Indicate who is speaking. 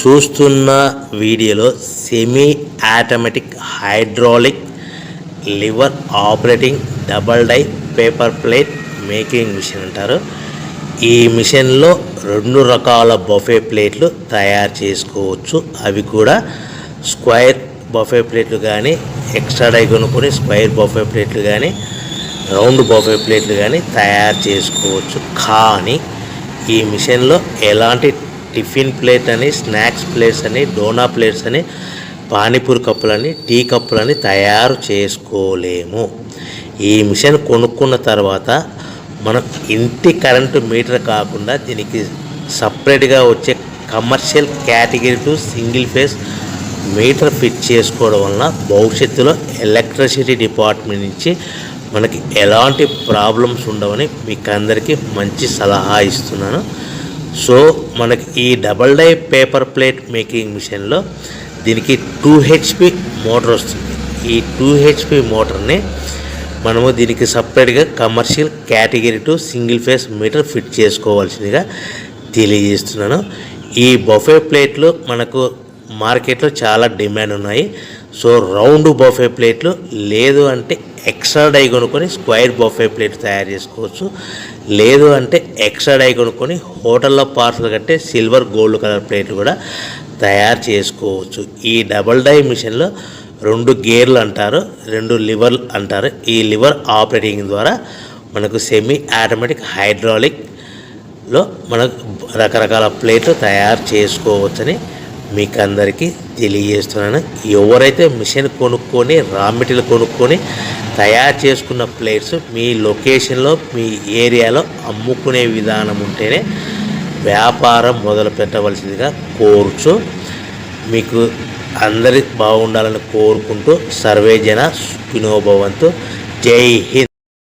Speaker 1: చూస్తున్న వీడియోలో semi automatic hydraulic lever operating double die paper plate making machine అంటారు. ఈ మిషన్లో 2 రకాల బఫే ప్లేట్లు తయారు చేసుకోవచ్చు. అవి కూడా స్క్వేర్ బఫే ప్లేట్లు కానీ, ఎక్స్ట్రా డై కొనుక్కొని స్క్వేర్ బఫే ప్లేట్లు కానీ, రౌండ్ బఫే ప్లేట్లు కానీ తయారు చేసుకోవచ్చు. కానీ ఈ మిషన్లో ఎలాంటి టిఫిన్ ప్లేట్ అని, స్నాక్స్ ప్లేట్స్ అని, డోనా ప్లేట్స్ అని, పానీపూరి కప్పులని, టీ కప్పులని తయారు చేసుకోలేము. ఈ మిషన్ కొనుక్కున్న తర్వాత మనం ఇంటి కరెంటు మీటర్ కాకుండా దీనికి సపరేట్గా వచ్చే commercial category to single phase metre fit చేసుకోవడం వలన భవిష్యత్తులో ఎలక్ట్రిసిటీ డిపార్ట్మెంట్ నుంచి మనకి ఎలాంటి ప్రాబ్లమ్స్ ఉండవని మీకు అందరికీ మంచి సలహా ఇస్తున్నాను. సో మనకి ఈ double die paper plate making మిషన్లో దీనికి 2 HP మోటార్ వస్తుంది. ఈ 2 HP మోటార్ని మనము దీనికి సపరేట్గా commercial category to single phase metre fit చేసుకోవాల్సిందిగా తెలియజేస్తున్నాను. ఈ బఫే ప్లేట్లు మనకు మార్కెట్లో చాలా డిమాండ్ ఉన్నాయి. సో రౌండ్ బఫే ప్లేట్లు లేదు అంటే ఎక్స్ట్రా డై కొనుక్కొని స్క్వేర్ బఫే ప్లేట్ తయారు చేసుకోవచ్చు. లేదు అంటే ఎక్స్ట్రా డై కొనుక్కొని హోటల్లో పార్సల్ కట్టే సిల్వర్ గోల్డ్ కలర్ ప్లేట్లు కూడా తయారు చేసుకోవచ్చు. ఈ డబల్ డై మిషన్లో 2 గేర్లు అంటారు, 2 లివర్లు అంటారు. ఈ లివర్ ఆపరేటింగ్ ద్వారా మనకు సెమీ ఆటోమేటిక్ హైడ్రాలిక్లో మనకు రకరకాల ప్లేట్లు తయారు చేసుకోవచ్చని మీకు అందరికీ తెలియజేస్తున్నాను. ఎవరైతే మిషన్ కొనుక్కొని రా మెటీరియల్ కొనుక్కొని తయారు చేసుకున్న ప్లేట్స్ మీ లొకేషన్లో మీ ఏరియాలో అమ్ముకునే విధానం ఉంటేనే వ్యాపారం మొదలు పెట్టవలసిందిగా కోరుచు. మీకు అందరి బాగుండాలని కోరుకుంటూ సర్వే జన సుఖినో భవంతు. జై హింద్.